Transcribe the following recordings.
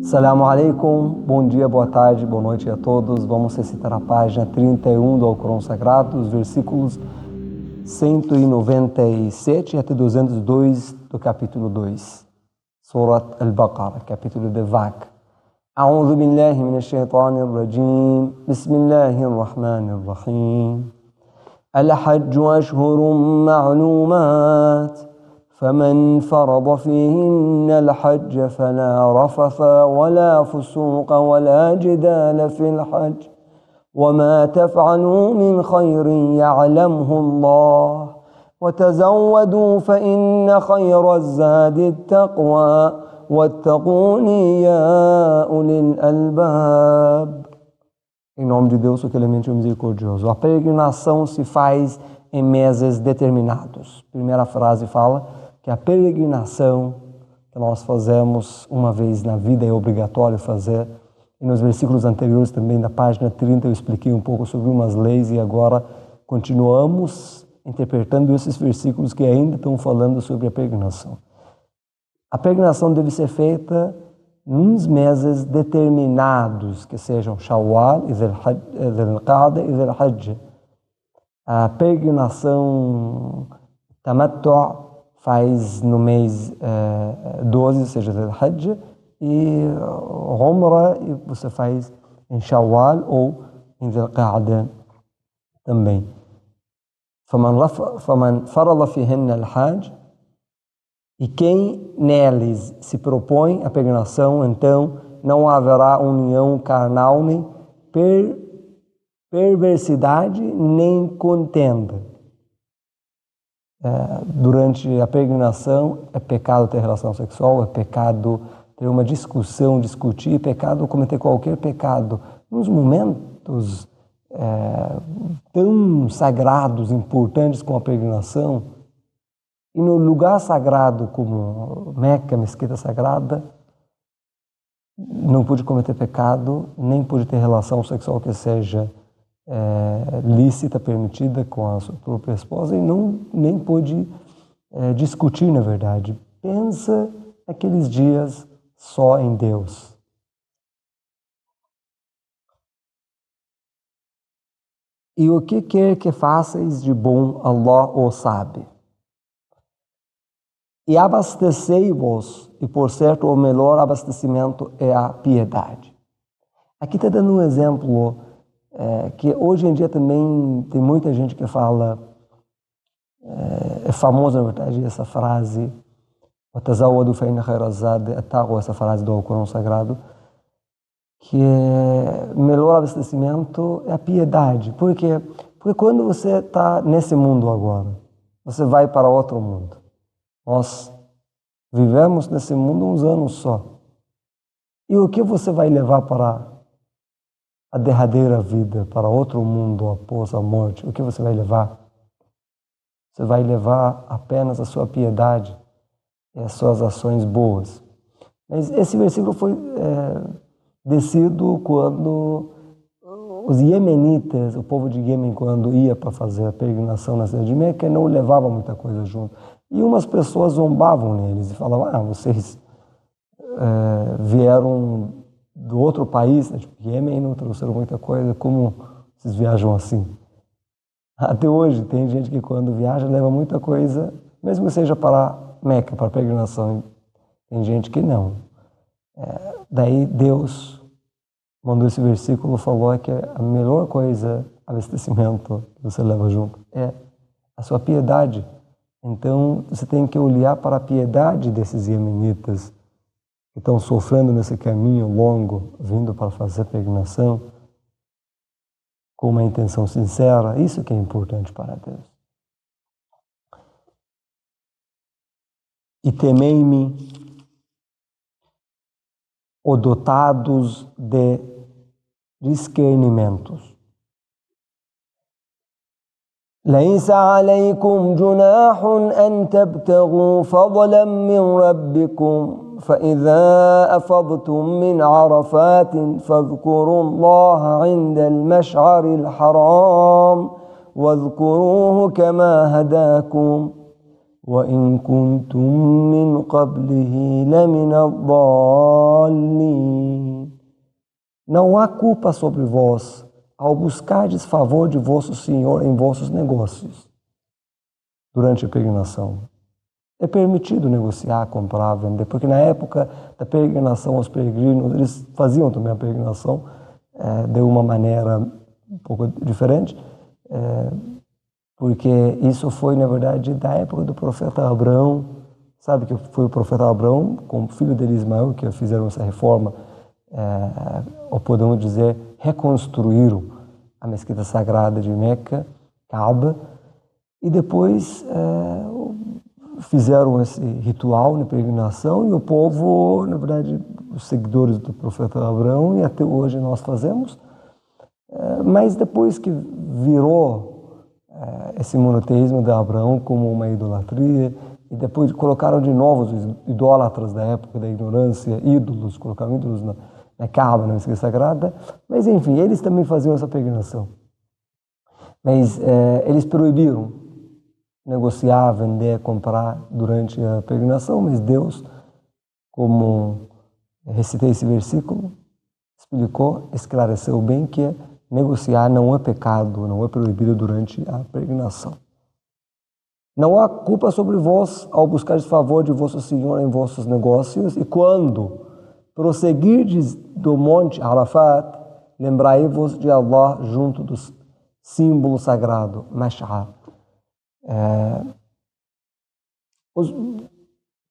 Assalamu alaikum, bom dia, boa tarde, boa noite a todos. Vamos recitar a página 31 do Alcorão Sagrado, os versículos 197 até 202 do capítulo 2, Surat Al-Baqarah, capítulo de Vaca. A'udhu billahi minash shaitanir rajim, bismillahir rahmanir rahim. Al-hajju ashhurun ma'lumat. فمن فرض فيهن الحج فلا رفث ولا فسوق ولا جدال في الحج وما تفعلوا من خير يعلمه الله وتزودوا فإن خير الزاد التقوى واتقوني يا أولي الألباب. Em nome de Deus, o clemente e o misericordioso. A peregrinação se faz em meses determinados. Primeira frase fala que a peregrinação que nós fazemos uma vez na vida é obrigatório fazer. E nos versículos anteriores também, da página 30, eu expliquei um pouco sobre umas leis e agora continuamos interpretando esses versículos que ainda estão falando sobre a peregrinação. A peregrinação deve ser feita nos meses determinados, que sejam Shawwal, Dhul-Qa'dah e Dhul-Hajj. A peregrinação Tamattu' faz no mês 12, ou seja, Dhul-Hajj, e Umrah você faz em Shawwal ou em Dhul-Qa'dah também. فَمَنْ فَرَضَ فِيهِنَّ الْحَجَّ. E quem neles se propõe a peregrinação, então não haverá união carnal, nem perversidade, nem contenda. Durante a peregrinação é pecado ter relação sexual, é pecado ter uma discussão, discutir, é pecado cometer qualquer pecado. Nos momentos tão sagrados, importantes como a peregrinação, e no lugar sagrado como Meca, mesquita sagrada, não pode cometer pecado, nem pode ter relação sexual que seja lícita, permitida com a sua própria esposa, e nem pode discutir, na verdade. Pensa aqueles dias só em Deus. E o que quer que façais de bom, Allah o sabe. E abastecei-vos, e por certo o melhor abastecimento é a piedade. Aqui está dando um exemplo que hoje em dia também tem muita gente que fala, é famosa na verdade essa frase, وَتَزَوَّدُوا فَإِنَّ خَيْرَ الزَّادِ التَّقْوَى, essa frase do Alcorão Sagrado, que o melhor abastecimento é a piedade. Por quê? Porque quando você está nesse mundo agora, você vai para outro mundo. Nós vivemos nesse mundo uns anos só. E o que você vai levar para a derradeira vida, para outro mundo após a morte? O que você vai levar? Você vai levar apenas a sua piedade e as suas ações boas. Mas esse versículo foi descido quando os iemenitas, o povo de Iêmen, quando ia para fazer a peregrinação na cidade de Meca, não levava muita coisa junto. E umas pessoas zombavam neles e falavam, vocês vieram do outro país, né? Tipo, Iêmen, não trouxeram muita coisa, como vocês viajam assim? Até hoje tem gente que quando viaja leva muita coisa, mesmo que seja para Meca, para peregrinação. Tem gente que não. Daí Deus mandou esse versículo, falou que a melhor coisa, abastecimento que você leva junto, é a sua piedade. Então você tem que olhar para a piedade desses iemenitas que estão sofrendo nesse caminho longo, vindo para fazer a peregrinação, com uma intenção sincera. Isso que é importante para Deus. E temei-me, o dotados de discernimentos. ليس عليكم جناح أن تبتغوا فضلا من ربكم فإذا أفضتم من عرفات فاذكروا الله عند المشعر الحرام واذكروه كما هداكم وإن كنتم من قبله لمن الضالين. Não há culpa sobre vós ao buscardes favor de vosso Senhor em vossos negócios durante a peregrinação. É permitido negociar, comprar, vender, porque na época da peregrinação, os peregrinos, eles faziam também a peregrinação de uma maneira um pouco diferente, porque isso foi, na verdade, da época do profeta Abraão. Sabe que foi o profeta Abraão, com o filho dele Ismael, que fizeram essa reforma, ou podemos dizer, reconstruíram a mesquita sagrada de Meca, Kaaba, e depois fizeram esse ritual de peregrinação, e o povo, na verdade, os seguidores do profeta Abraão, e até hoje nós fazemos, mas depois que virou esse monoteísmo de Abraão como uma idolatria, e depois colocaram de novo os idólatras da época da ignorância, ídolos, colocaram ídolos na Kaaba, na mesquita sagrada, mas enfim, eles também faziam essa peregrinação. Mas eles proibiram negociar, vender, comprar durante a peregrinação, mas Deus, como recitei esse versículo, explicou, esclareceu bem que negociar não é pecado, não é proibido durante a peregrinação. Não há culpa sobre vós ao buscar favor de vosso Senhor em vossos negócios, e quando prosseguirdes do monte Arafat, lembrai-vos de Allah junto do símbolo sagrado, Mash'ar. Os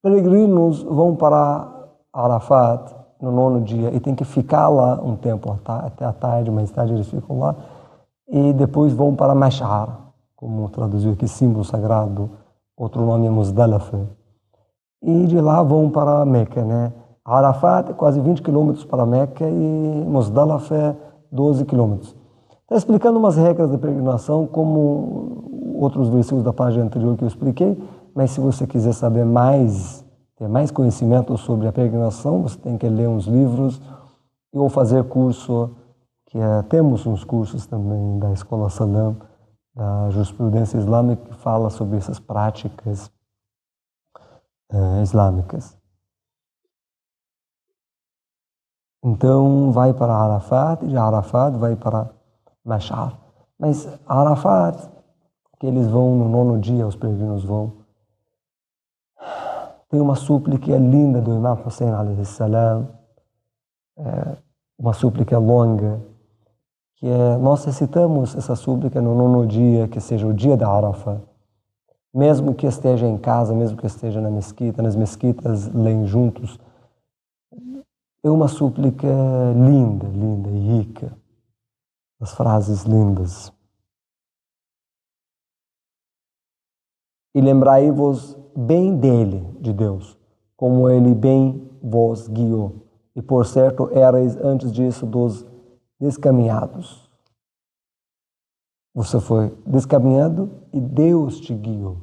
peregrinos vão para Arafat no 9º dia e tem que ficar lá um tempo, até a tarde, mais tarde eles ficam lá, e depois vão para Mash'ar, como traduziu aqui, símbolo sagrado, outro nome é Muzdalifa, e de lá vão para Meca, né? Arafat é quase 20 quilômetros para Meca e Muzdalifa é 12 quilômetros. Está explicando umas regras da peregrinação, como outros versículos da página anterior que eu expliquei, mas se você quiser saber mais, ter mais conhecimento sobre a peregrinação, você tem que ler uns livros ou fazer curso, que temos uns cursos também da Escola Salam, da jurisprudência islâmica, que fala sobre essas práticas islâmicas. Então, vai para Arafat, e de Arafat vai para Mash'ar. Mas Arafat, que eles vão no 9º dia, os peregrinos vão, tem uma súplica linda do Imam Hussein alayhi salam, uma súplica longa, que nós recitamos essa súplica no 9º dia, que seja o dia da Arafat. Mesmo que esteja em casa, mesmo que esteja na mesquita, nas mesquitas leem juntos. É uma súplica linda, linda e rica. As frases lindas. E lembrai-vos bem dele, de Deus, como ele bem vos guiou. E por certo, erais antes disso dos descaminhados. Você foi descaminhado e Deus te guiou.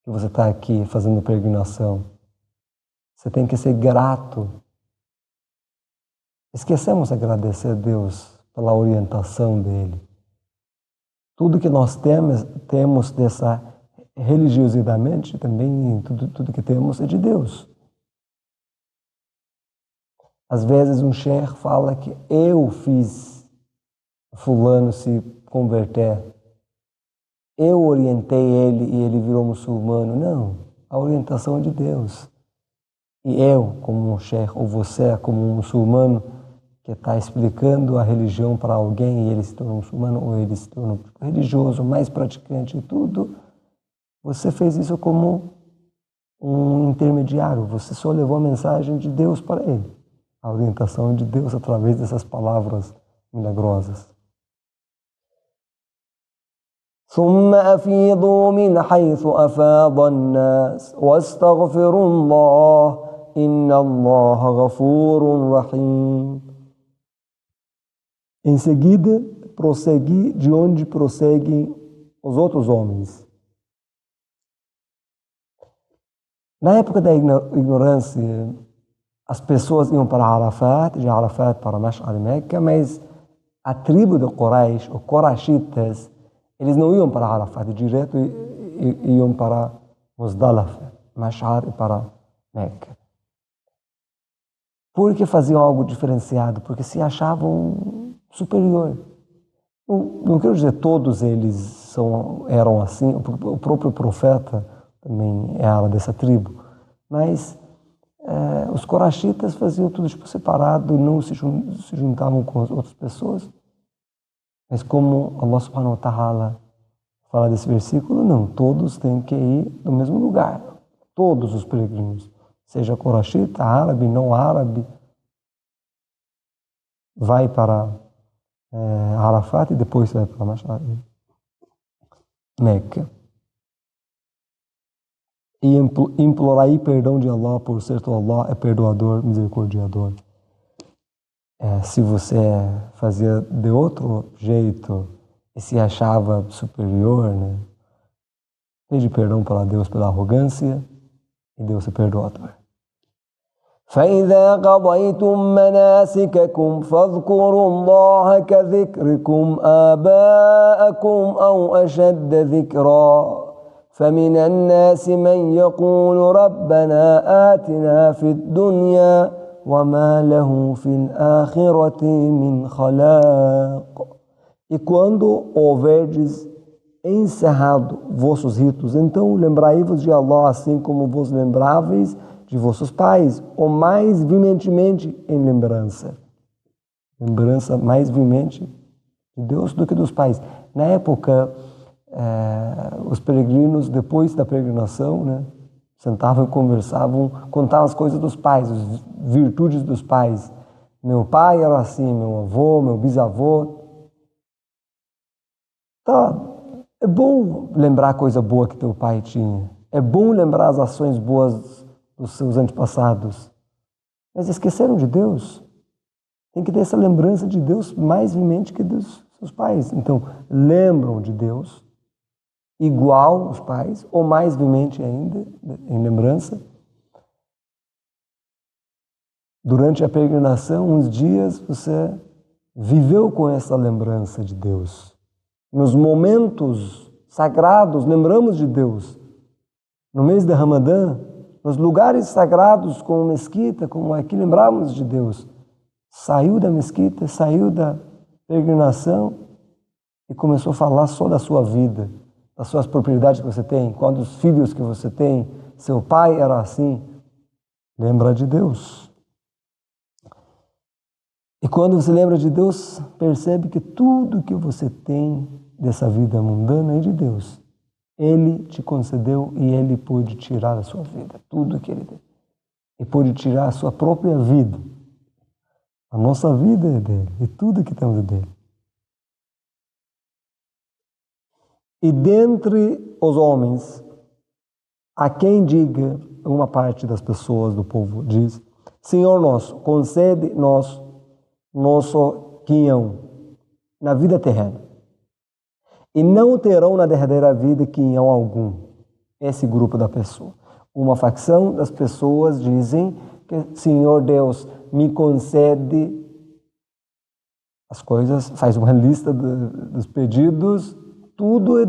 E você está aqui fazendo peregrinação. Você tem que ser grato. Esquecemos de agradecer a Deus pela orientação dele. Tudo que nós temos dessa religiosamente, também tudo que temos é de Deus. Às vezes um sheikh fala que eu fiz fulano se converter. Eu orientei ele e ele virou muçulmano. Não, a orientação é de Deus. E eu, como um sheikh, ou você, como um muçulmano, que está explicando a religião para alguém e ele se torna muçulmano, ou ele se torna religioso, mais praticante e tudo, você fez isso como um intermediário. Você só levou a mensagem de Deus para ele. A orientação de Deus através dessas palavras milagrosas. ثم أفيضوا من حيث أفاض الناس واستغفروا الله إن الله غفور رحيم. Em seguida, prossegui de onde prosseguem os outros homens. Na época da ignorância, as pessoas iam para Arafat, de Arafat para Mash'ar e Meca, mas a tribo de Quraysh, os Qurashitas, eles não iam para Arafat direto, iam para Muzdalifa, Mash'ar e para Meca. Por que faziam algo diferenciado? Porque se achavam superior. Não quero dizer todos eles eram assim, o próprio profeta também era dessa tribo, mas os corashitas faziam tudo separado, não se juntavam com as outras pessoas. Mas como Allah subhanahu wa ta'ala fala desse versículo, não, todos têm que ir no mesmo lugar, todos os peregrinos, seja corashita, árabe, não árabe, vai para Arafat e depois vai para Mash'ar, Meca. E implorar perdão de Allah, por certo Allah é perdoador, misericordiador. Se você fazia de outro jeito e se achava superior, né? Pede perdão para Deus pela arrogância e Deus é perdoador. فإذا قضيتم مناسككم فاذكروا الله كذكركم آباءكم أو أشد ذكرا فمن الناس من يقول ربنا آتنا في الدنيا وما له في الآخرة من خلاق. E quando houverdes encerrado vossos ritos, então lembrai-vos de Allah assim como vos lembráveis de vossos pais, ou mais veementemente em lembrança. Lembrança mais veemente de Deus do que dos pais. Na época, os peregrinos, depois da peregrinação, né, sentavam e conversavam, contavam as coisas dos pais, as virtudes dos pais. Meu pai era assim, meu avô, meu bisavô. Tá, é bom lembrar a coisa boa que teu pai tinha. É bom lembrar as ações boas dos seus antepassados. Mas esqueceram de Deus. Tem que ter essa lembrança de Deus mais veemente que dos seus pais. Então, lembram de Deus igual os pais, ou mais veemente ainda, em lembrança. Durante a peregrinação, uns dias, você viveu com essa lembrança de Deus. Nos momentos sagrados, lembramos de Deus. No mês de Ramadã, nos lugares sagrados, como mesquita, como aqui, lembramos de Deus. Saiu da mesquita, saiu da peregrinação e começou a falar só da sua vida, das suas propriedades que você tem, quantos filhos que você tem, seu pai era assim. Lembra de Deus. E quando você lembra de Deus, percebe que tudo que você tem dessa vida mundana é de Deus. Ele te concedeu e Ele pôde tirar a sua vida, tudo que Ele deu. E pôde tirar a sua própria vida. A nossa vida é dele e tudo que temos é dele. E dentre os homens, há quem diga, uma parte das pessoas do povo diz, Senhor nosso, concede-nos nosso quinhão na vida terrena. E não terão na derradeira vida quinhão algum. Esse grupo da pessoa. Uma facção das pessoas dizem que Senhor Deus me concede as coisas, faz uma lista dos pedidos, tudo é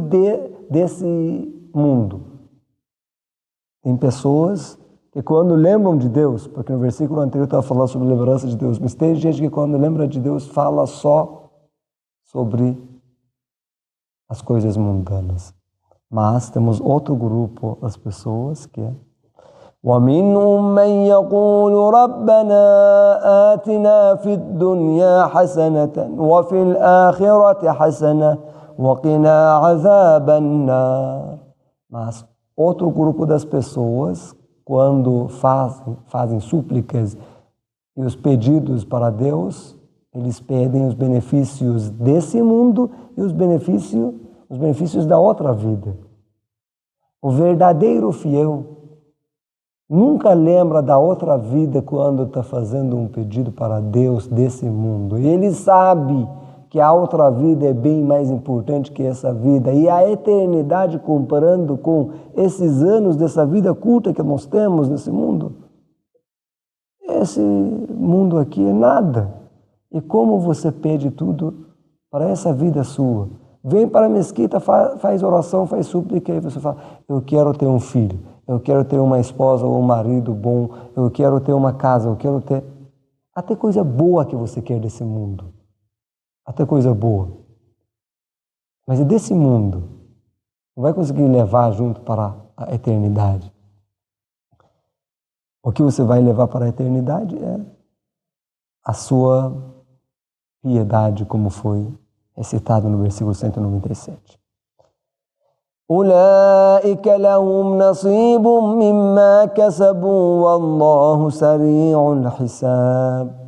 desse mundo. Tem pessoas que quando lembram de Deus, porque no versículo anterior estava falando sobre a lembrança de Deus, mas tem gente que quando lembra de Deus fala só sobre as coisas mundanas. Mas temos outro grupo das pessoas que é وَمِنْهُمْ مَنْ يَقُولُ رَبَّنَا آتِنَا فِي الدُّنْيَا حَسَنَةً وَفِي الْآخِرَةِ حَسَنَةً وَقِنَا عَذَابَ النَّارِ. Mas outro grupo das pessoas, quando fazem súplicas e os pedidos para Deus, eles pedem os benefícios desse mundo e os benefícios da outra vida. O verdadeiro fiel nunca lembra da outra vida quando está fazendo um pedido para Deus desse mundo. E ele sabe que a outra vida é bem mais importante que essa vida. E a eternidade, comparando com esses anos dessa vida curta que nós temos nesse mundo, esse mundo aqui é nada. E como você pede tudo para essa vida sua? Vem para a mesquita, faz oração, faz súplica, e você fala, eu quero ter um filho, eu quero ter uma esposa ou um marido bom, eu quero ter uma casa, eu quero ter... Até coisa boa que você quer desse mundo. Até coisa boa. Mas é desse mundo. Não vai conseguir levar junto para a eternidade. O que você vai levar para a eternidade é a sua piedade, como foi recitado no versículo 197. أولئك لهم نصيب مما كسبوا والله سريع الحساب.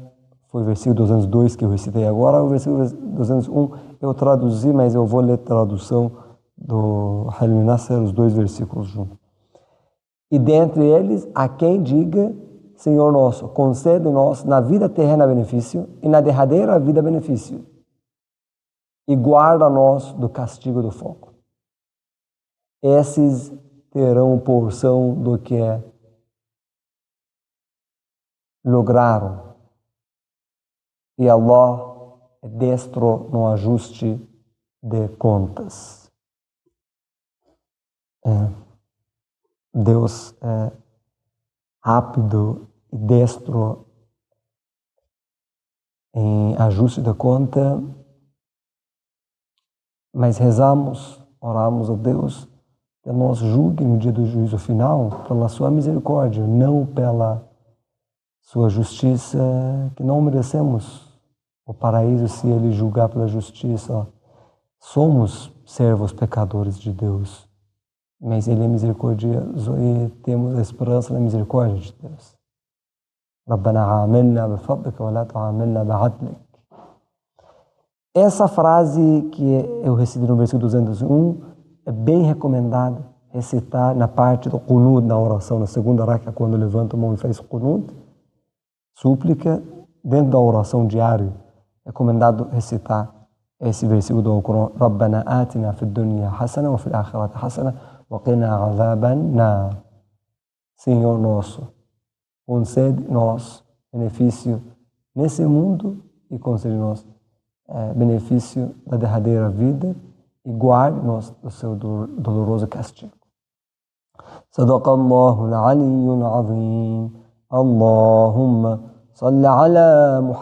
Foi o versículo 202 que eu recitei agora. O versículo 201 eu traduzi, mas eu vou ler a tradução do Helmi Nasser, os dois versículos juntos. E dentre eles, a quem diga, Senhor nosso, concede-nos na vida terrena benefício e na derradeira vida benefício, e guarda-nos do castigo do fogo. Esses terão porção do que lograram. E Allah é destro no ajuste de contas. Deus é rápido e destro em ajuste de conta, mas rezamos, oramos a Deus que nos julgue no dia do juízo final pela sua misericórdia, não pela sua justiça, que não merecemos o paraíso se Ele julgar pela justiça. Somos servos pecadores de Deus, mas Ele é misericordioso e temos a esperança na misericórdia de Deus. ربنا عاملنا بفضلك ولا تعاملنا بعدلك. Essa frase que eu recitei no versículo 201 é bem recomendado recitar na parte do qunut, na oração, na segunda raka, quando levanta a mão e faz qunut, súplica, dentro da oração diária, é recomendado recitar esse versículo do Corão: Rabbana atina fid dunya hasana wa fil akhirati hasana wa qina azaban nar. Senhor nosso, concede-nos benefício nesse mundo e concede-nos benefício da derradeira vida e guarde-nos do seu doloroso castigo. Sadaqallahu al-aliyyul azim. Allahumma salli ala Muhammad.